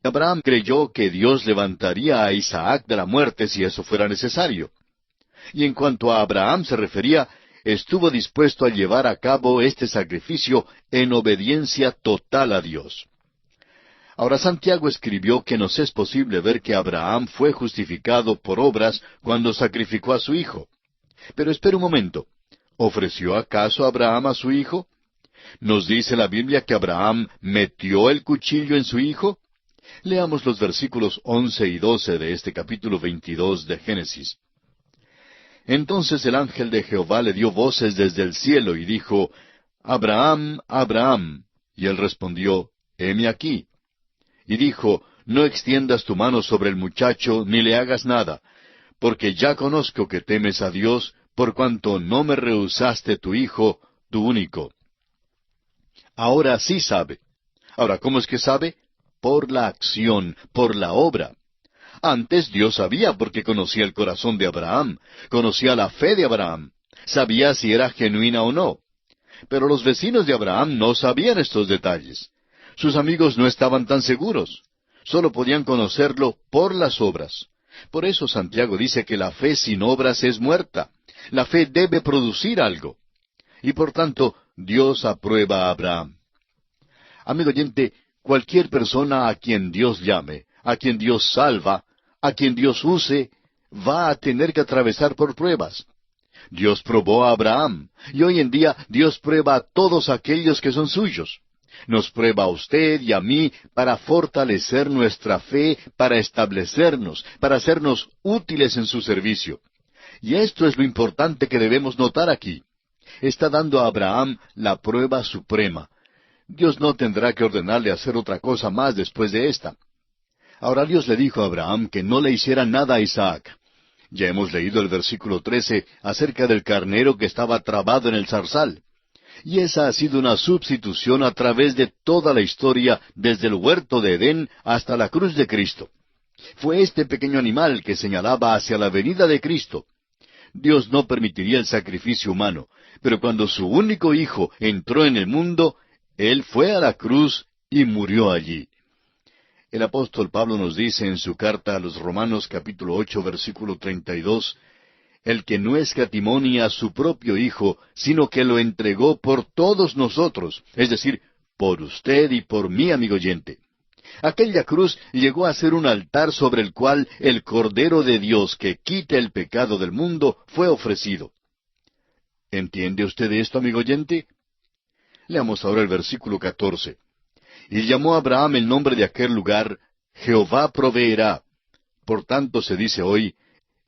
Abraham creyó que Dios levantaría a Isaac de la muerte si eso fuera necesario. Y en cuanto a Abraham se refería, estuvo dispuesto a llevar a cabo este sacrificio en obediencia total a Dios. Ahora Santiago escribió que nos es posible ver que Abraham fue justificado por obras cuando sacrificó a su hijo. Pero espere un momento. ¿Ofreció acaso Abraham a su hijo? ¿Nos dice la Biblia que Abraham metió el cuchillo en su hijo? Leamos los versículos 11 y 12 de este capítulo 22 de Génesis. Entonces el ángel de Jehová le dio voces desde el cielo y dijo, Abraham, Abraham. Y él respondió, heme aquí. Y dijo, no extiendas tu mano sobre el muchacho, ni le hagas nada, porque ya conozco que temes a Dios, por cuanto no me rehusaste tu hijo, tu único. Ahora sí sabe. Ahora, ¿cómo es que sabe? Por la acción, por la obra. Antes Dios sabía porque conocía el corazón de Abraham, conocía la fe de Abraham, sabía si era genuina o no. Pero los vecinos de Abraham no sabían estos detalles. Sus amigos no estaban tan seguros. Solo podían conocerlo por las obras. Por eso Santiago dice que la fe sin obras es muerta. La fe debe producir algo. Y por tanto, Dios aprueba a Abraham. Amigo oyente, cualquier persona a quien Dios llame, a quien Dios salva, a quien Dios use, va a tener que atravesar por pruebas. Dios probó a Abraham, y hoy en día Dios prueba a todos aquellos que son suyos. Nos prueba a usted y a mí para fortalecer nuestra fe, para establecernos, para hacernos útiles en su servicio. Y esto es lo importante que debemos notar aquí. Está dando a Abraham la prueba suprema. Dios no tendrá que ordenarle hacer otra cosa más después de esta. Ahora Dios le dijo a Abraham que no le hiciera nada a Isaac. Ya hemos leído el versículo 13 acerca del carnero que estaba trabado en el zarzal. Y esa ha sido una substitución a través de toda la historia, desde el huerto de Edén hasta la cruz de Cristo. Fue este pequeño animal que señalaba hacia la venida de Cristo. Dios no permitiría el sacrificio humano, pero cuando su único hijo entró en el mundo, Él fue a la cruz y murió allí. El apóstol Pablo nos dice en su carta a los Romanos capítulo 8 versículo 32, el que no escatimó ni a su propio Hijo, sino que lo entregó por todos nosotros, es decir, por usted y por mí, amigo oyente. Aquella cruz llegó a ser un altar sobre el cual el Cordero de Dios que quita el pecado del mundo fue ofrecido. ¿Entiende usted esto, amigo oyente? Leamos ahora el versículo 14. Y llamó a Abraham el nombre de aquel lugar, Jehová proveerá. Por tanto se dice hoy,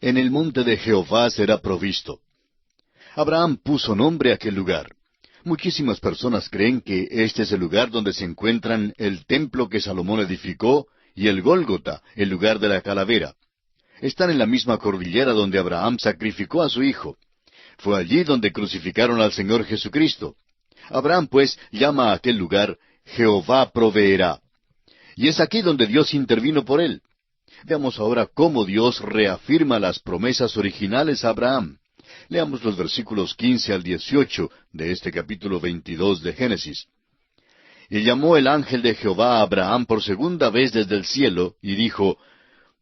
en el monte de Jehová será provisto. Abraham puso nombre a aquel lugar. Muchísimas personas creen que este es el lugar donde se encuentran el templo que Salomón edificó y el Gólgota, el lugar de la calavera. Están en la misma cordillera donde Abraham sacrificó a su hijo. Fue allí donde crucificaron al Señor Jesucristo. Abraham, pues, llama a aquel lugar Jehová proveerá. Y es aquí donde Dios intervino por él. Veamos ahora cómo Dios reafirma las promesas originales a Abraham. Leamos los versículos 15 al 18 de este capítulo 22 de Génesis. Y llamó el ángel de Jehová a Abraham por segunda vez desde el cielo, y dijo,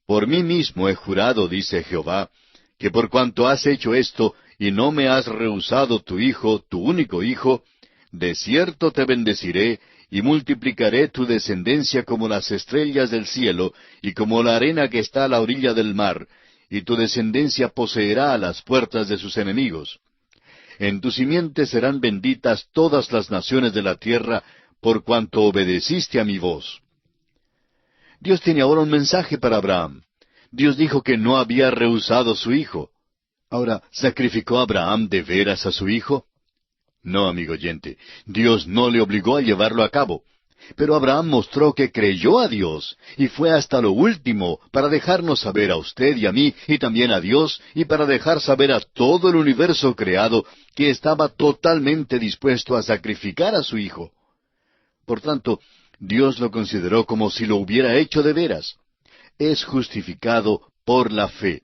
Por mí mismo he jurado, dice Jehová, que por cuanto has hecho esto, y no me has rehusado tu hijo, tu único hijo, de cierto te bendeciré, y multiplicaré tu descendencia como las estrellas del cielo, y como la arena que está a la orilla del mar, y tu descendencia poseerá a las puertas de sus enemigos. En tu simiente serán benditas todas las naciones de la tierra, por cuanto obedeciste a mi voz. Dios tiene ahora un mensaje para Abraham. Dios dijo que no había rehusado su hijo. Ahora, ¿sacrificó Abraham de veras a su hijo? No, amigo oyente, Dios no le obligó a llevarlo a cabo. Pero Abraham mostró que creyó a Dios, y fue hasta lo último para dejarnos saber a usted y a mí, y también a Dios, y para dejar saber a todo el universo creado, que estaba totalmente dispuesto a sacrificar a su hijo. Por tanto, Dios lo consideró como si lo hubiera hecho de veras. Es justificado por la fe.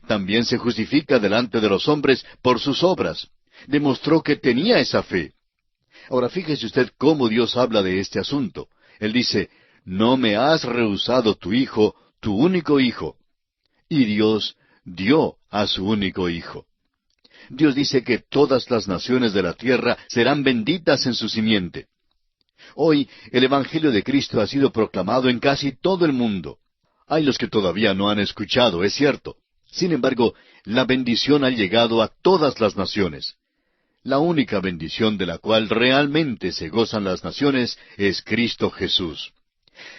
También se justifica delante de los hombres por sus obras. Demostró que tenía esa fe. Ahora fíjese usted cómo Dios habla de este asunto. Él dice, no me has rehusado tu hijo, tu único hijo. Y Dios dio a su único hijo. Dios dice que todas las naciones de la tierra serán benditas en su simiente. Hoy el Evangelio de Cristo ha sido proclamado en casi todo el mundo. Hay los que todavía no han escuchado, es cierto. Sin embargo, la bendición ha llegado a todas las naciones. La única bendición de la cual realmente se gozan las naciones es Cristo Jesús.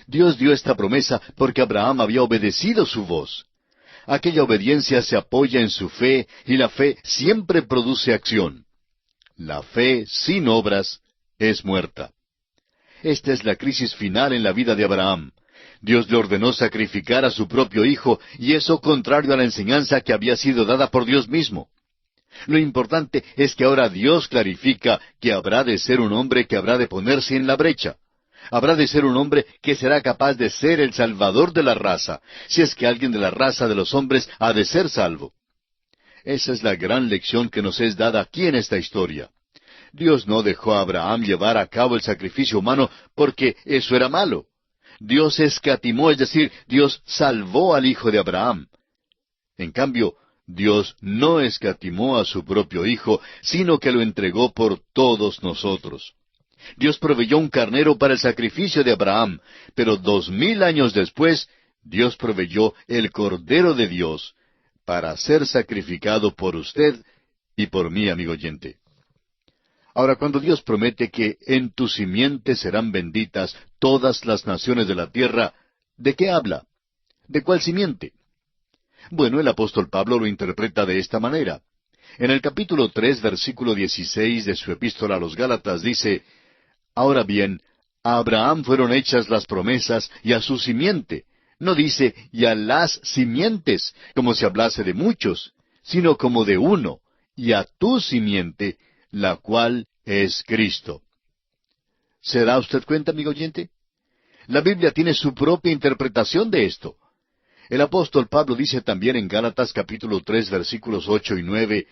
Dios dio esta promesa porque Abraham había obedecido su voz. Aquella obediencia se apoya en su fe, y la fe siempre produce acción. La fe sin obras es muerta. Esta es la crisis final en la vida de Abraham. Dios le ordenó sacrificar a su propio hijo, y eso contrario a la enseñanza que había sido dada por Dios mismo. Lo importante es que ahora Dios clarifica que habrá de ser un hombre que habrá de ponerse en la brecha. Habrá de ser un hombre que será capaz de ser el salvador de la raza, si es que alguien de la raza de los hombres ha de ser salvo. Esa es la gran lección que nos es dada aquí en esta historia. Dios no dejó a Abraham llevar a cabo el sacrificio humano porque eso era malo. Dios escatimó, es decir, Dios salvó al hijo de Abraham. En cambio, Dios no escatimó a su propio hijo, sino que lo entregó por todos nosotros. Dios proveyó un carnero para el sacrificio de Abraham, pero 2000 años después, Dios proveyó el Cordero de Dios para ser sacrificado por usted y por mí, amigo oyente. Ahora, cuando Dios promete que en tu simiente serán benditas todas las naciones de la tierra, ¿de qué habla? ¿De cuál simiente? Bueno, el apóstol Pablo lo interpreta de esta manera. En el capítulo 3, versículo 16 de su epístola a los Gálatas dice: Ahora bien, a Abraham fueron hechas las promesas y a su simiente. No dice y a las simientes, como si hablase de muchos, sino como de uno, y a tu simiente, la cual es Cristo. ¿Se da usted cuenta, amigo oyente? La Biblia tiene su propia interpretación de esto. El apóstol Pablo dice también en Gálatas capítulo 3, versículos 8 y 9,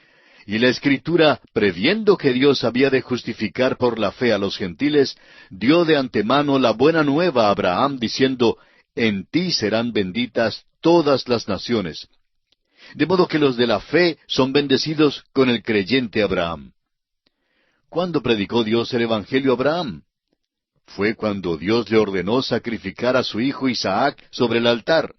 y la Escritura, previendo que Dios había de justificar por la fe a los gentiles, dio de antemano la buena nueva a Abraham, diciendo: En ti serán benditas todas las naciones. De modo que los de la fe son bendecidos con el creyente Abraham. ¿Cuándo predicó Dios el Evangelio a Abraham? Fue cuando Dios le ordenó sacrificar a su hijo Isaac sobre el altar.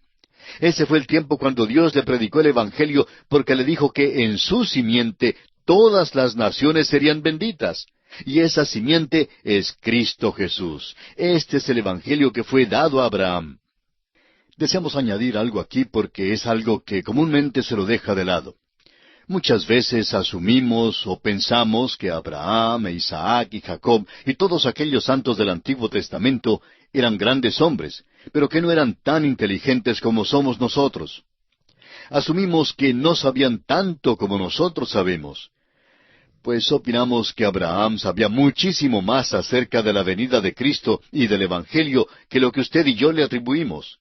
Ese fue el tiempo cuando Dios le predicó el Evangelio, porque le dijo que en su simiente todas las naciones serían benditas. Y esa simiente es Cristo Jesús. Este es el Evangelio que fue dado a Abraham. Deseamos añadir algo aquí porque es algo que comúnmente se lo deja de lado. Muchas veces asumimos o pensamos que Abraham, Isaac y Jacob y todos aquellos santos del Antiguo Testamento eran grandes hombres, pero que no eran tan inteligentes como somos nosotros. Asumimos que no sabían tanto como nosotros sabemos. Pues opinamos que Abraham sabía muchísimo más acerca de la venida de Cristo y del Evangelio que lo que usted y yo le atribuimos.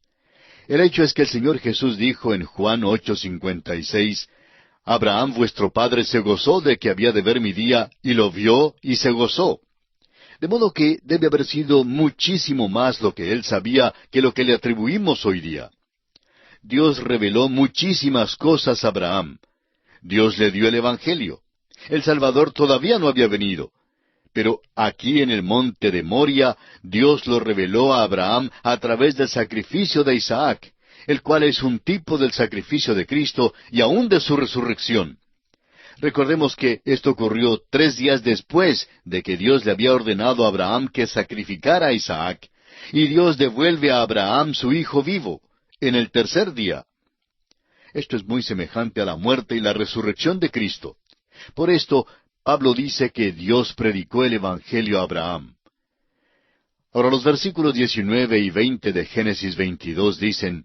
El hecho es que el Señor Jesús dijo en Juan 8:56, Abraham vuestro padre se gozó de que había de ver mi día, y lo vio y se gozó. De modo que debe haber sido muchísimo más lo que él sabía que lo que le atribuimos hoy día. Dios reveló muchísimas cosas a Abraham. Dios le dio el Evangelio. El Salvador todavía no había venido. Pero aquí en el monte de Moria, Dios lo reveló a Abraham a través del sacrificio de Isaac, el cual es un tipo del sacrificio de Cristo y aún de su resurrección. Recordemos que esto ocurrió 3 días después de que Dios le había ordenado a Abraham que sacrificara a Isaac, y Dios devuelve a Abraham su hijo vivo, en el 3er día. Esto es muy semejante a la muerte y la resurrección de Cristo. Por esto, Pablo dice que Dios predicó el Evangelio a Abraham. Ahora los versículos 19 y 20 de Génesis 22 dicen: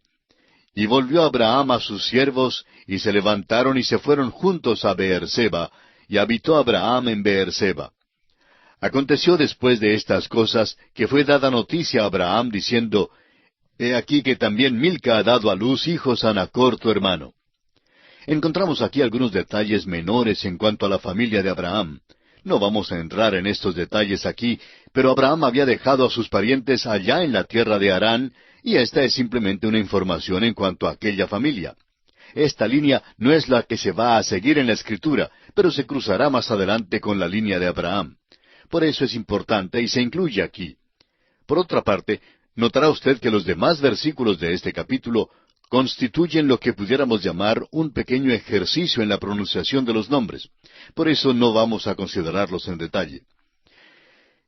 Y volvió Abraham a sus siervos, y se levantaron y se fueron juntos a Beerseba, y habitó Abraham en Beerseba. Aconteció después de estas cosas, que fue dada noticia a Abraham, diciendo: He aquí que también Milca ha dado a luz hijos a Nachor tu hermano. Encontramos aquí algunos detalles menores en cuanto a la familia de Abraham. No vamos a entrar en estos detalles aquí, Pero Abraham había dejado a sus parientes allá en la tierra de Harán, y esta es simplemente una información en cuanto a aquella familia. Esta línea no es la que se va a seguir en la Escritura, pero se cruzará más adelante con la línea de Abraham. Por eso es importante y se incluye aquí. Por otra parte, notará usted que los demás versículos de este capítulo constituyen lo que pudiéramos llamar un pequeño ejercicio en la pronunciación de los nombres. Por eso no vamos a considerarlos en detalle.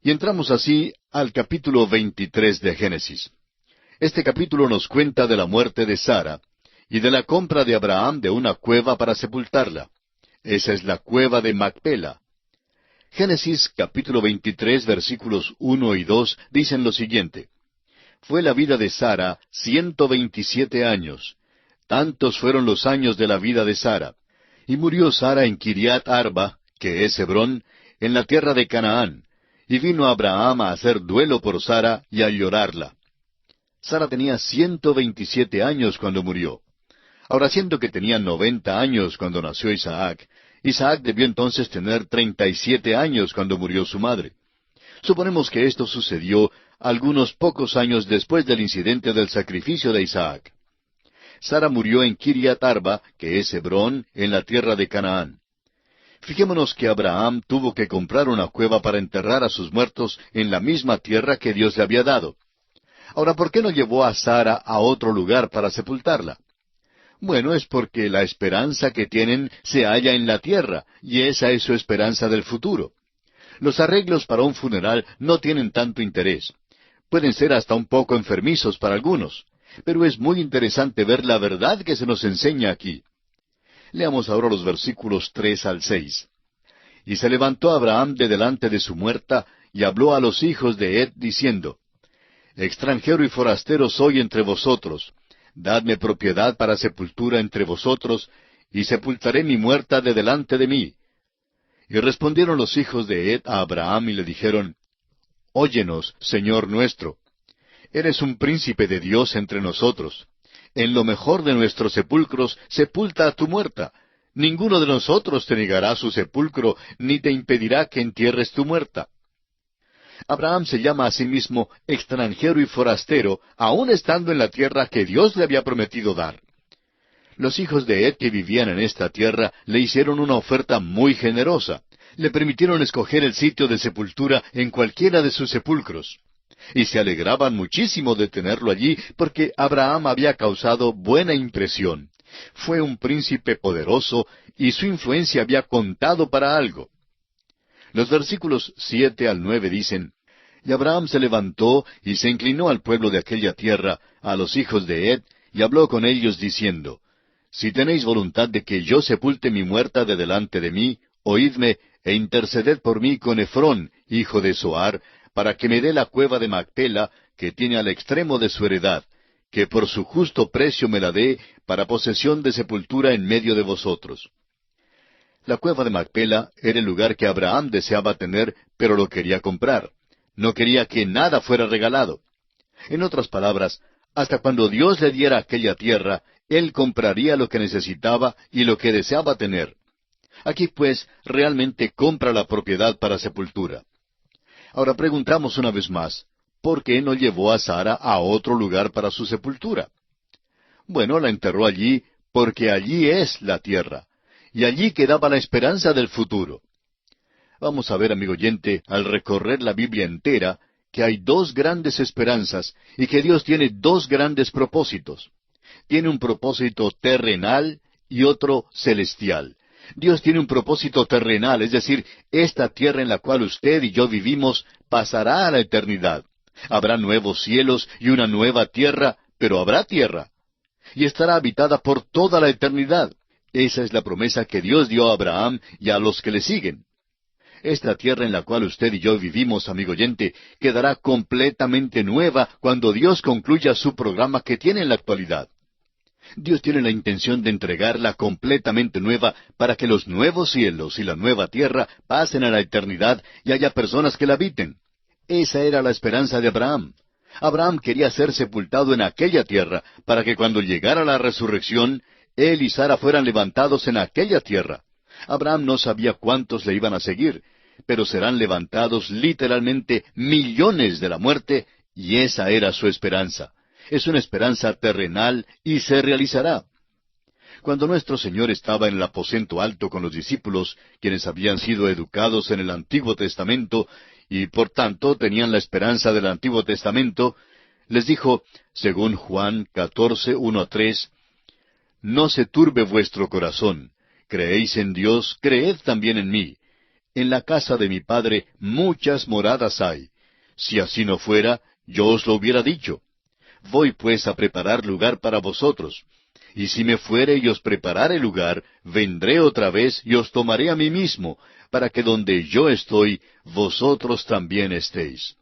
Y entramos así al capítulo 23 de Génesis. Este capítulo nos cuenta de la muerte de Sara y de la compra de Abraham de una cueva para sepultarla. Esa es la cueva de Macpela. Génesis capítulo 23 versículos 1 y 2 dicen lo siguiente: Fue la vida de Sara 127 años. Tantos fueron los años de la vida de Sara. Y murió Sara en Kiriat Arba, que es Hebrón, en la tierra de Canaán. Y vino Abraham a hacer duelo por Sara y a llorarla. Sara tenía 127 años cuando murió. Ahora, siendo que tenía 90 años cuando nació Isaac, Isaac debió entonces tener 37 años cuando murió su madre. Suponemos que esto sucedió algunos pocos años después del incidente del sacrificio de Isaac. Sara murió en Kiriat Arba, que es Hebrón, en la tierra de Canaán. Fijémonos que Abraham tuvo que comprar una cueva para enterrar a sus muertos en la misma tierra que Dios le había dado. Ahora, ¿por qué no llevó a Sara a otro lugar para sepultarla? Bueno, es porque la esperanza que tienen se halla en la tierra, y esa es su esperanza del futuro. Los arreglos para un funeral no tienen tanto interés. Pueden ser hasta un poco enfermizos para algunos, pero es muy interesante ver la verdad que se nos enseña aquí. Leamos ahora los versículos 3 al 6. Y se levantó Abraham de delante de su muerta, y habló a los hijos de Het, diciendo: Extranjero y forastero soy entre vosotros. Dadme propiedad para sepultura entre vosotros, y sepultaré mi muerta de delante de mí. Y respondieron los hijos de Het a Abraham y le dijeron: Óyenos, Señor nuestro. Eres un príncipe de Dios entre nosotros. En lo mejor de nuestros sepulcros sepulta a tu muerta. Ninguno de nosotros te negará su sepulcro, ni te impedirá que entierres tu muerta. Abraham se llama a sí mismo extranjero y forastero, aun estando en la tierra que Dios le había prometido dar. Los hijos de Het que vivían en esta tierra le hicieron una oferta muy generosa. Le permitieron escoger el sitio de sepultura en cualquiera de sus sepulcros. Y se alegraban muchísimo de tenerlo allí porque Abraham había causado buena impresión. Fue un príncipe poderoso y su influencia había contado para algo. Los versículos 7 al 9 dicen: Y Abraham se levantó y se inclinó al pueblo de aquella tierra, a los hijos de Het, y habló con ellos diciendo: Si tenéis voluntad de que yo sepulte mi muerta de delante de mí, oídme e interceded por mí con Efrón, hijo de Zoar, para que me dé la cueva de Macpela, que tiene al extremo de su heredad, que por su justo precio me la dé, para posesión de sepultura en medio de vosotros. La cueva de Macpela era el lugar que Abraham deseaba tener, pero lo quería comprar. No quería que nada fuera regalado. En otras palabras, hasta cuando Dios le diera aquella tierra, él compraría lo que necesitaba y lo que deseaba tener. Aquí, pues, realmente compra la propiedad para sepultura. Ahora preguntamos una vez más, ¿por qué no llevó a Sara a otro lugar para su sepultura? Bueno, la enterró allí porque allí es la tierra, y allí quedaba la esperanza del futuro. Vamos a ver, amigo oyente, al recorrer la Biblia entera, que hay dos grandes esperanzas y que Dios tiene dos grandes propósitos. Tiene un propósito terrenal y otro celestial. Dios tiene un propósito terrenal, es decir, esta tierra en la cual usted y yo vivimos pasará a la eternidad. Habrá nuevos cielos y una nueva tierra, pero habrá tierra. Y estará habitada por toda la eternidad. Esa es la promesa que Dios dio a Abraham y a los que le siguen. Esta tierra en la cual usted y yo vivimos, amigo oyente, quedará completamente nueva cuando Dios concluya su programa que tiene en la actualidad. Dios tiene la intención de entregarla completamente nueva para que los nuevos cielos y la nueva tierra pasen a la eternidad y haya personas que la habiten. Esa era la esperanza de Abraham. Abraham quería ser sepultado en aquella tierra para que cuando llegara la resurrección, él y Sara fueran levantados en aquella tierra. Abraham no sabía cuántos le iban a seguir, pero serán levantados literalmente millones de la muerte, y esa era su esperanza. Es una esperanza terrenal y se realizará. Cuando nuestro Señor estaba en el aposento alto con los discípulos, quienes habían sido educados en el Antiguo Testamento, y por tanto tenían la esperanza del Antiguo Testamento, les dijo, según Juan 14, 1-3, «No se turbe vuestro corazón. Creéis en Dios, creed también en mí. En la casa de mi Padre muchas moradas hay. Si así no fuera, yo os lo hubiera dicho. Voy pues a preparar lugar para vosotros. Y si me fuere y os preparare lugar, vendré otra vez y os tomaré a mí mismo, para que donde yo estoy, vosotros también estéis».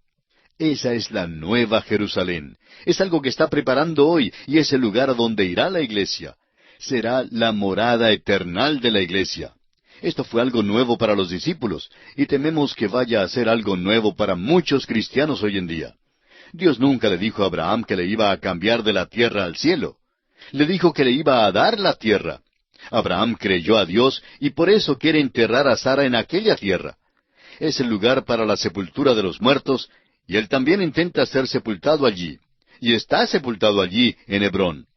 Esa es la nueva Jerusalén. Es algo que está preparando hoy, y es el lugar a donde irá la iglesia. Será la morada eternal de la iglesia. Esto fue algo nuevo para los discípulos, y tememos que vaya a ser algo nuevo para muchos cristianos hoy en día. Dios nunca le dijo a Abraham que le iba a cambiar de la tierra al cielo. Le dijo que le iba a dar la tierra. Abraham creyó a Dios y por eso quiere enterrar a Sara en aquella tierra. Es el lugar para la sepultura de los muertos, y él también intenta ser sepultado allí. Y está sepultado allí, en Hebrón.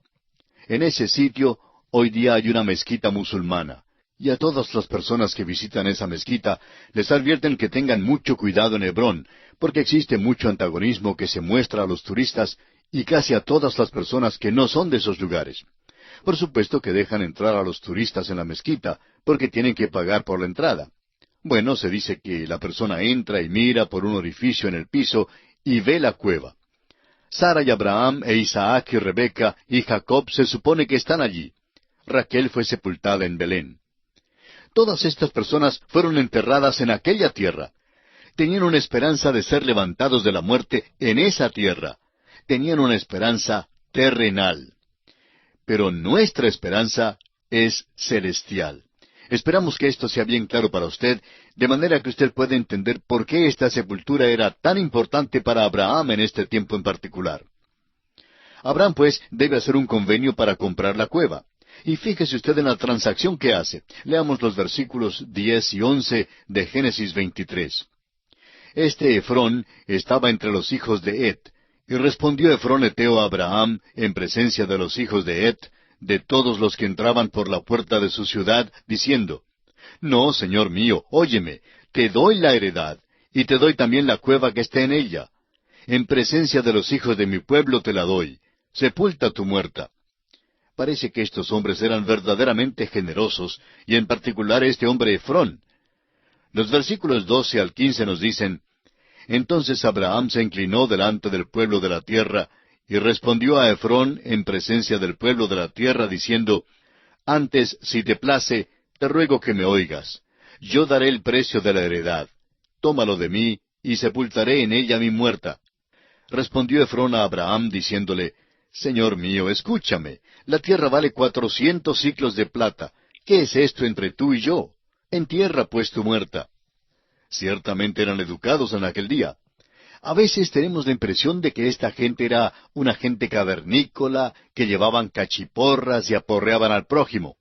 En ese sitio, hoy día hay una mezquita musulmana. Y a todas las personas que visitan esa mezquita, les advierten que tengan mucho cuidado en Hebrón, porque existe mucho antagonismo que se muestra a los turistas y casi a todas las personas que no son de esos lugares. Por supuesto que dejan entrar a los turistas en la mezquita, porque tienen que pagar por la entrada. Bueno, se dice que la persona entra y mira por un orificio en el piso y ve la cueva. Sara y Abraham e Isaac y Rebeca y Jacob se supone que están allí. Raquel fue sepultada en Belén. Todas estas personas fueron enterradas en aquella tierra. Tenían una esperanza de ser levantados de la muerte en esa tierra. Tenían una esperanza terrenal. Pero nuestra esperanza es celestial. Esperamos que esto sea bien claro para usted, de manera que usted pueda entender por qué esta sepultura era tan importante para Abraham en este tiempo en particular. Abraham, pues, debe hacer un convenio para comprar la cueva. Y fíjese usted en la transacción que hace. Leamos los versículos 10 y 11 de Génesis 23. Este Efrón estaba entre los hijos de Het, y respondió Efrón heteo a Abraham en presencia de los hijos de Het, de todos los que entraban por la puerta de su ciudad, diciendo, «No, señor mío, óyeme, te doy la heredad, y te doy también la cueva que está en ella. En presencia de los hijos de mi pueblo te la doy. Sepulta tu muerta». Parece que estos hombres eran verdaderamente generosos, y en particular este hombre Efrón. Los versículos 12 al 15 nos dicen, «Entonces Abraham se inclinó delante del pueblo de la tierra, y respondió a Efrón en presencia del pueblo de la tierra, diciendo, Antes, si te place, te ruego que me oigas. Yo daré el precio de la heredad. Tómalo de mí, y sepultaré en ella mi muerta. Respondió Efrón a Abraham, diciéndole, Señor mío, escúchame, la tierra vale 400 siclos de plata. ¿Qué es esto entre tú y yo? Entierra pues tu muerta. Ciertamente eran educados en aquel día. A veces tenemos la impresión de que esta gente era una gente cavernícola, que llevaban cachiporras y aporreaban al prójimo.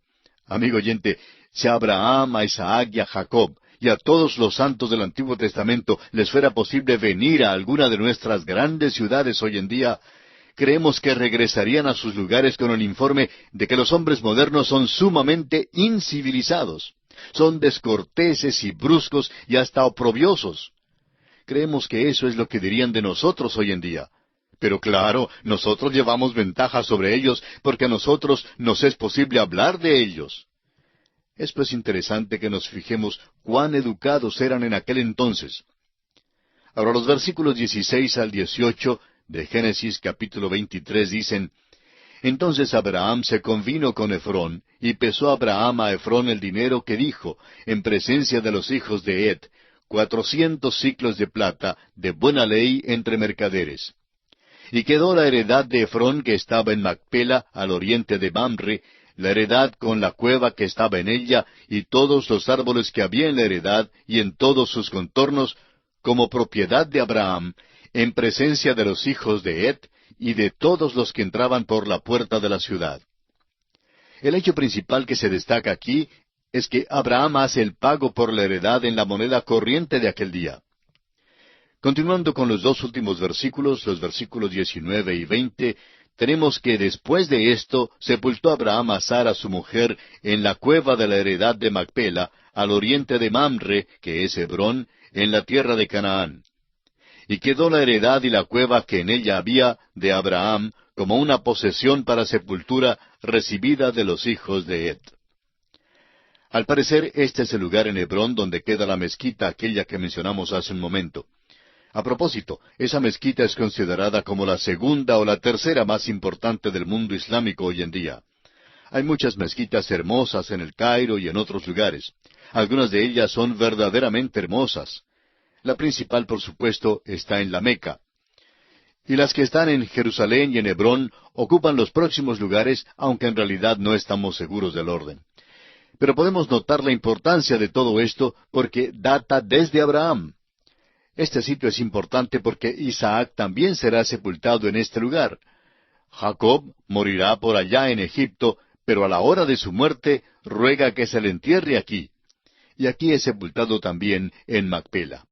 Amigo oyente, si a Abraham, a Isaac y a Jacob, y a todos los santos del Antiguo Testamento les fuera posible venir a alguna de nuestras grandes ciudades hoy en día, creemos que regresarían a sus lugares con el informe de que los hombres modernos son sumamente incivilizados. Son descorteses y bruscos y hasta oprobiosos. Creemos que eso es lo que dirían de nosotros hoy en día. Pero claro, nosotros llevamos ventaja sobre ellos porque a nosotros nos es posible hablar de ellos. Es pues interesante que nos fijemos cuán educados eran en aquel entonces. Ahora los versículos 16 al 18 de Génesis capítulo 23 dicen, Entonces Abraham se convino con Efrón, y pesó Abraham a Efrón el dinero que dijo, en presencia de los hijos de Het, 400 siclos de plata, de buena ley entre mercaderes. Y quedó la heredad de Efrón que estaba en Macpela, al oriente de Mamre, la heredad con la cueva que estaba en ella, y todos los árboles que había en la heredad, y en todos sus contornos, como propiedad de Abraham, en presencia de los hijos de Het, y de todos los que entraban por la puerta de la ciudad. El hecho principal que se destaca aquí es que Abraham hace el pago por la heredad en la moneda corriente de aquel día. Continuando con los dos últimos versículos, los versículos 19 y 20, tenemos que después de esto sepultó Abraham a Sara su mujer en la cueva de la heredad de Macpela, al oriente de Mamre, que es Hebrón, en la tierra de Canaán. Y quedó la heredad y la cueva que en ella había de Abraham como una posesión para sepultura recibida de los hijos de Het. Al parecer, este es el lugar en Hebrón donde queda la mezquita aquella que mencionamos hace un momento. A propósito, esa mezquita es considerada como la segunda o la tercera más importante del mundo islámico hoy en día. Hay muchas mezquitas hermosas en el Cairo y en otros lugares. Algunas de ellas son verdaderamente hermosas. La principal, por supuesto, está en la Meca. Y las que están en Jerusalén y en Hebrón ocupan los próximos lugares, aunque en realidad no estamos seguros del orden. Pero podemos notar la importancia de todo esto porque data desde Abraham. Este sitio es importante porque Isaac también será sepultado en este lugar. Jacob morirá por allá en Egipto, pero a la hora de su muerte ruega que se le entierre aquí. Y aquí es sepultado también en Macpela.